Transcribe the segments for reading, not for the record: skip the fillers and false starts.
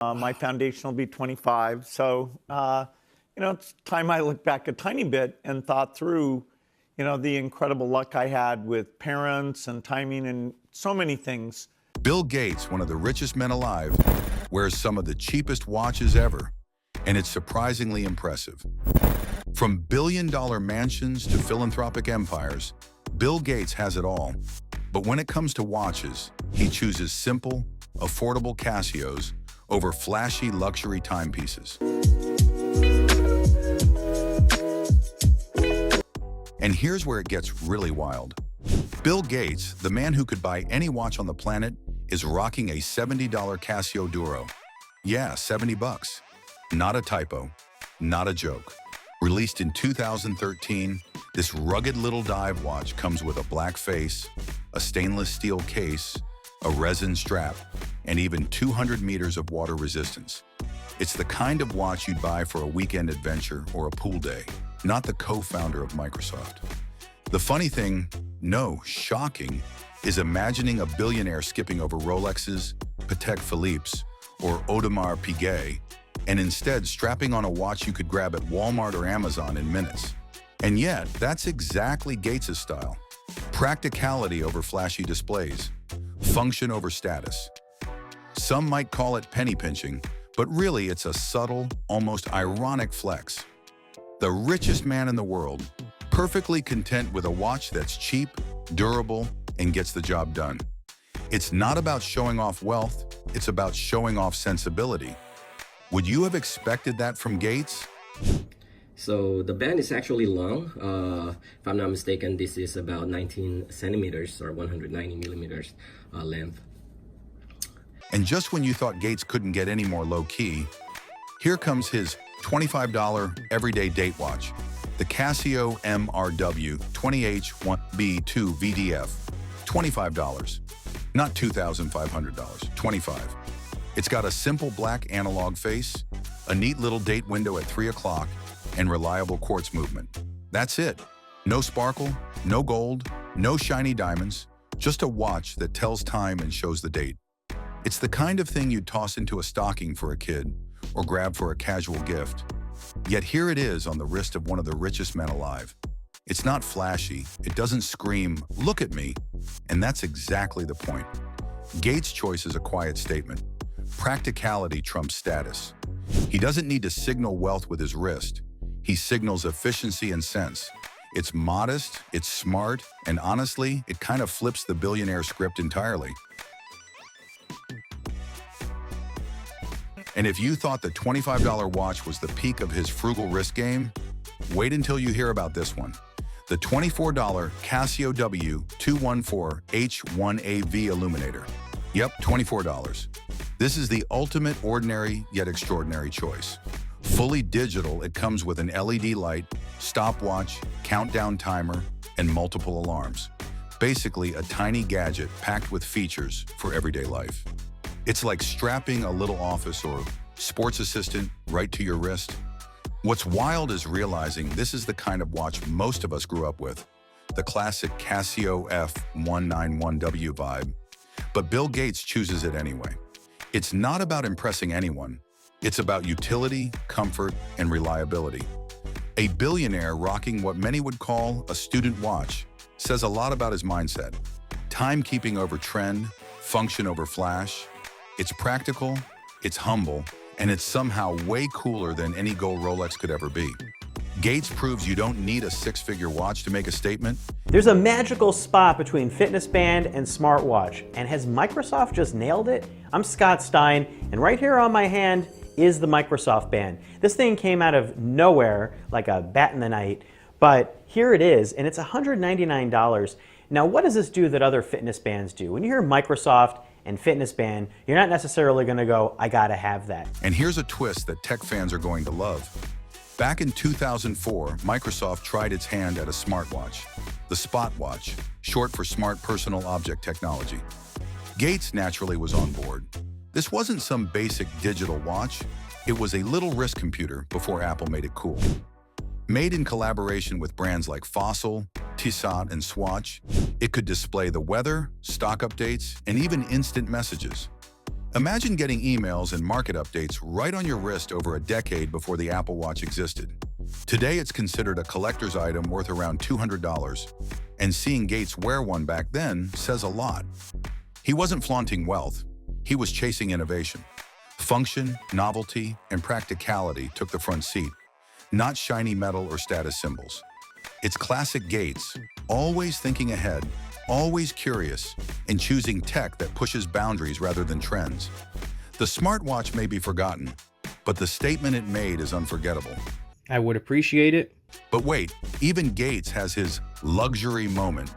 My foundation will be 25. So, it's time I look back a tiny bit and thought through, the incredible luck I had with parents and timing and so many things. Bill Gates, one of the richest men alive, wears some of the cheapest watches ever, and it's surprisingly impressive. From billion-dollar mansions to philanthropic empires, Bill Gates has it all. But when it comes to watches, he chooses simple, affordable Casios over flashy luxury timepieces. And here's where it gets really wild. Bill Gates, the man who could buy any watch on the planet, is rocking a $70 Casio Duro. Yeah, 70 bucks. Not a typo, not a joke. Released in 2013, this rugged little dive watch comes with a black face, a stainless steel case, a resin strap, and even 200 meters of water resistance. It's the kind of watch you'd buy for a weekend adventure or a pool day, not the co-founder of Microsoft. The funny thing, no, shocking, is imagining a billionaire skipping over Rolexes, Patek Philippe's, or Audemars Piguet, and instead strapping on a watch you could grab at Walmart or Amazon in minutes. And yet, that's exactly Gates' style. Practicality over flashy displays, function over status. Some might call it penny pinching, but really it's a subtle, almost ironic flex. The richest man in the world, perfectly content with a watch that's cheap, durable, and gets the job done. It's not about showing off wealth, it's about showing off sensibility. Would you have expected that from Gates? So the band is actually long. If I'm not mistaken, this is about 19 centimeters or 190 millimeters length. And just when you thought Gates couldn't get any more low-key, here comes his $25 everyday date watch, the Casio MRW 20H1B2 VDF, $25, not $2,500, $25. It's got a simple black analog face, a neat little date window at 3 o'clock, and reliable quartz movement. That's it. No sparkle, no gold, no shiny diamonds, just a watch that tells time and shows the date. It's the kind of thing you'd toss into a stocking for a kid or grab for a casual gift. Yet here it is on the wrist of one of the richest men alive. It's not flashy, it doesn't scream, "Look at me," and that's exactly the point. Gates' choice is a quiet statement. Practicality trumps status. He doesn't need to signal wealth with his wrist. He signals efficiency and sense. It's modest, it's smart, and honestly, it kind of flips the billionaire script entirely. And if you thought the $25 watch was the peak of his frugal wrist game, wait until you hear about this one. The $24 Casio W214H1AV Illuminator. Yep, $24. This is the ultimate ordinary yet extraordinary choice. Fully digital, it comes with an LED light, stopwatch, countdown timer, and multiple alarms. Basically, a tiny gadget packed with features for everyday life. It's like strapping a little office or sports assistant right to your wrist. What's wild is realizing this is the kind of watch most of us grew up with, the classic Casio F191W vibe. But Bill Gates chooses it anyway. It's not about impressing anyone. It's about utility, comfort, and reliability. A billionaire rocking what many would call a student watch says a lot about his mindset. Timekeeping over trend, function over flash. It's practical, it's humble, and it's somehow way cooler than any gold Rolex could ever be. Gates proves you don't need a six-figure watch to make a statement. There's a magical spot between fitness band and smartwatch, and has Microsoft just nailed it? I'm Scott Stein, and right here on my hand is the Microsoft band. This thing came out of nowhere like a bat in the night, but here it is, and it's $199. Now, what does this do that other fitness bands do? When you hear Microsoft and fitness band, you're not necessarily going to go, I gotta have that. And here's a twist that tech fans are going to love. Back in 2004, Microsoft tried its hand at a smartwatch, the Spot Watch, short for Smart Personal Object Technology. Gates naturally was on board. This wasn't some basic digital watch, it was a little wrist computer before Apple made it cool. Made in collaboration with brands like Fossil, Tissot, and Swatch, it could display the weather, stock updates, and even instant messages. Imagine getting emails and market updates right on your wrist over a decade before the Apple Watch existed. Today, it's considered a collector's item worth around $200, and seeing Gates wear one back then says a lot. He wasn't flaunting wealth, he was chasing innovation. Function, novelty, and practicality took the front seat, not shiny metal or status symbols. It's classic Gates, always thinking ahead, always curious, and choosing tech that pushes boundaries rather than trends. The smartwatch may be forgotten, but the statement it made is unforgettable. I would appreciate it. But wait, even Gates has his luxury moment.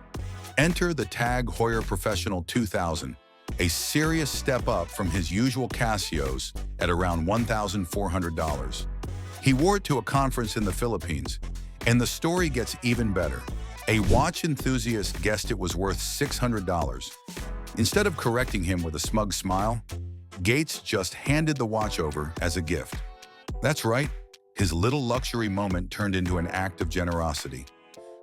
Enter the TAG Heuer Professional 2000, a serious step up from his usual Casios at around $1,400. He wore it to a conference in the Philippines, and the story gets even better. A watch enthusiast guessed it was worth $600. Instead of correcting him with a smug smile, Gates just handed the watch over as a gift. That's right, his little luxury moment turned into an act of generosity.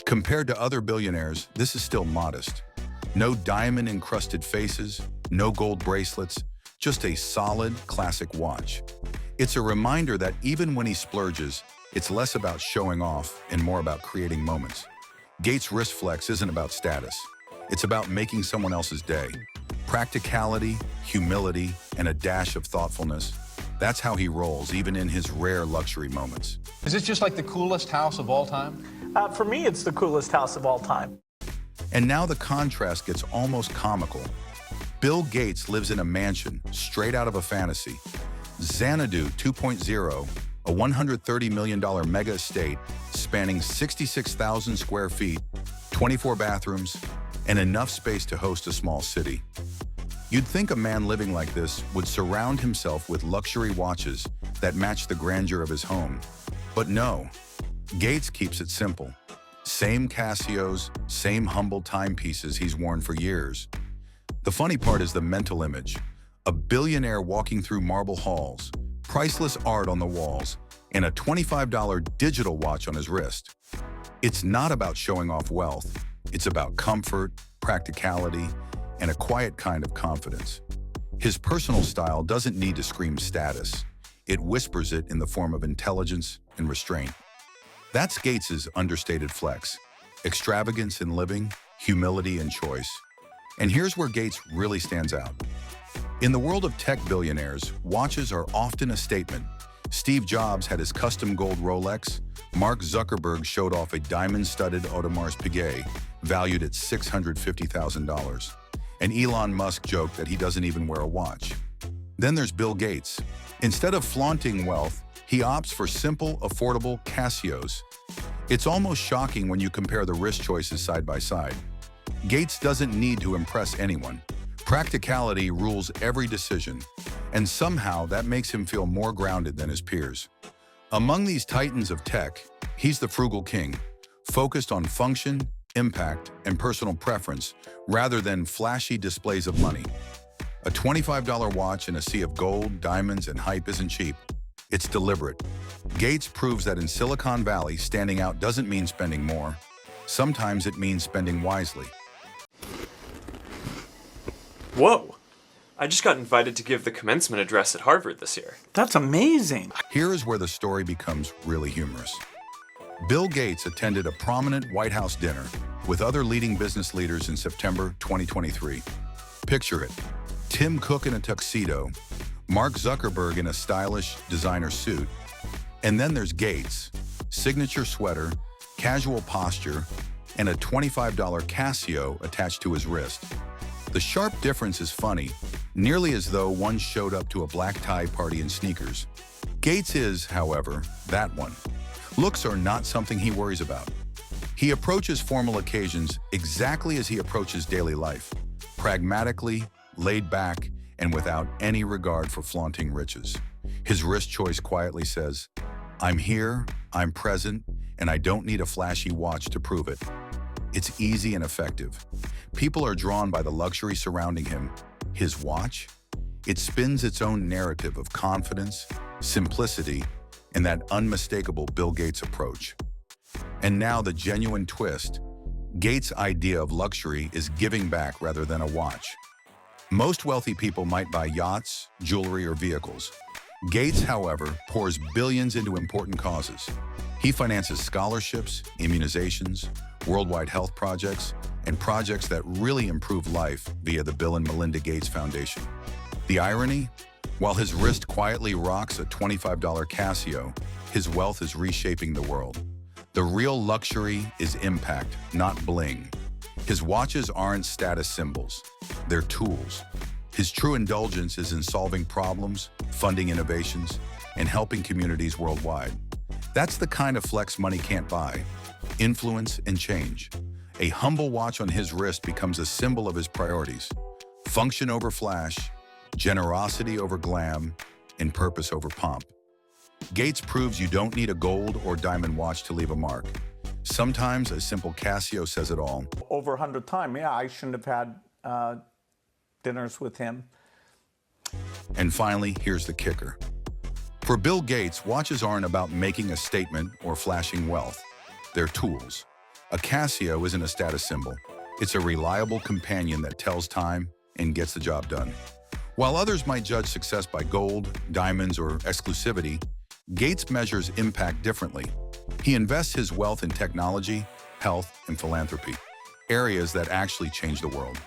Compared to other billionaires, this is still modest. No diamond-encrusted faces, no gold bracelets, just a solid, classic watch. It's a reminder that even when he splurges, it's less about showing off and more about creating moments. Gates' wrist flex isn't about status. It's about making someone else's day. Practicality, humility, and a dash of thoughtfulness. That's how he rolls, even in his rare luxury moments. Is this just like the coolest house of all time? For me, it's the coolest house of all time. And now the contrast gets almost comical. Bill Gates lives in a mansion straight out of a fantasy. Xanadu 2.0, a $130 million mega estate spanning 66,000 square feet, 24 bathrooms, and enough space to host a small city. You'd think a man living like this would surround himself with luxury watches that match the grandeur of his home. But no, Gates keeps it simple. Same Casios, same humble timepieces he's worn for years. The funny part is the mental image. A billionaire walking through marble halls, priceless art on the walls, and a $25 digital watch on his wrist. It's not about showing off wealth. It's about comfort, practicality, and a quiet kind of confidence. His personal style doesn't need to scream status. It whispers it in the form of intelligence and restraint. That's Gates's understated flex. Extravagance in living, humility in choice. And here's where Gates really stands out. In the world of tech billionaires, watches are often a statement. Steve Jobs had his custom gold Rolex. Mark Zuckerberg showed off a diamond-studded Audemars Piguet, valued at $650,000. And Elon Musk joked that he doesn't even wear a watch. Then there's Bill Gates. Instead of flaunting wealth, he opts for simple, affordable Casios. It's almost shocking when you compare the wrist choices side by side. Gates doesn't need to impress anyone. Practicality rules every decision, and somehow that makes him feel more grounded than his peers. Among these titans of tech, he's the frugal king, focused on function, impact, and personal preference rather than flashy displays of money. A $25 watch in a sea of gold, diamonds, and hype isn't cheap. It's deliberate. Gates proves that in Silicon Valley, standing out doesn't mean spending more. Sometimes it means spending wisely. Whoa! I just got invited to give the commencement address at Harvard this year. That's amazing. Here is where the story becomes really humorous. Bill Gates attended a prominent White House dinner with other leading business leaders in September 2023. Picture it: Tim Cook in a tuxedo, Mark Zuckerberg in a stylish designer suit, and then there's Gates, signature sweater, casual posture, and a $25 Casio attached to his wrist. The sharp difference is funny, nearly as though one showed up to a black tie party in sneakers. Gates is, however, that one. Looks are not something he worries about. He approaches formal occasions exactly as he approaches daily life, pragmatically, laid back, and without any regard for flaunting riches. His wrist choice quietly says, "I'm here, I'm present, and I don't need a flashy watch to prove it." It's easy and effective. People are drawn by the luxury surrounding him. His watch? It spins its own narrative of confidence, simplicity, and that unmistakable Bill Gates approach. And now the genuine twist. Gates' idea of luxury is giving back rather than a watch. Most wealthy people might buy yachts, jewelry, or vehicles. Gates, however, pours billions into important causes. He finances scholarships, immunizations, worldwide health projects, and projects that really improve life via the Bill and Melinda Gates Foundation. The irony? While his wrist quietly rocks a $25 Casio, his wealth is reshaping the world. The real luxury is impact, not bling. His watches aren't status symbols, they're tools. His true indulgence is in solving problems, funding innovations, and helping communities worldwide. That's the kind of flex money can't buy: influence and change. A humble watch on his wrist becomes a symbol of his priorities: function over flash, generosity over glam, and purpose over pomp. Gates proves you don't need a gold or diamond watch to leave a mark. Sometimes a simple Casio says it all. Over 100 times, yeah, I shouldn't have had dinners with him. And finally, here's the kicker. For Bill Gates, watches aren't about making a statement or flashing wealth. They're tools. A Casio isn't a status symbol. It's a reliable companion that tells time and gets the job done. While others might judge success by gold, diamonds, or exclusivity, Gates measures impact differently. He invests his wealth in technology, health, and philanthropy, areas that actually change the world.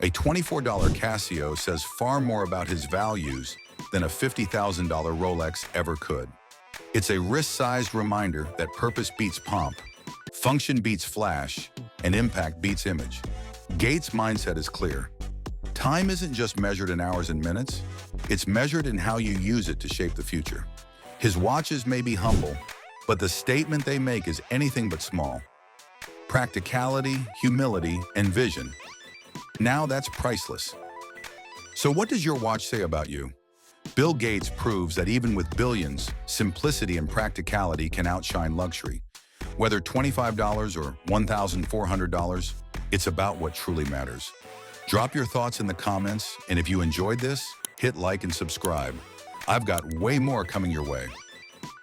A $24 Casio says far more about his values than a $50,000 Rolex ever could. It's a wrist-sized reminder that purpose beats pomp, function beats flash, and impact beats image. Gates' mindset is clear. Time isn't just measured in hours and minutes, it's measured in how you use it to shape the future. His watches may be humble, but the statement they make is anything but small. Practicality, humility, and vision. Now that's priceless. So what does your watch say about you? Bill Gates proves that even with billions, simplicity and practicality can outshine luxury. Whether $25 or $1,400, it's about what truly matters. Drop your thoughts in the comments, and if you enjoyed this, hit like and subscribe. I've got way more coming your way.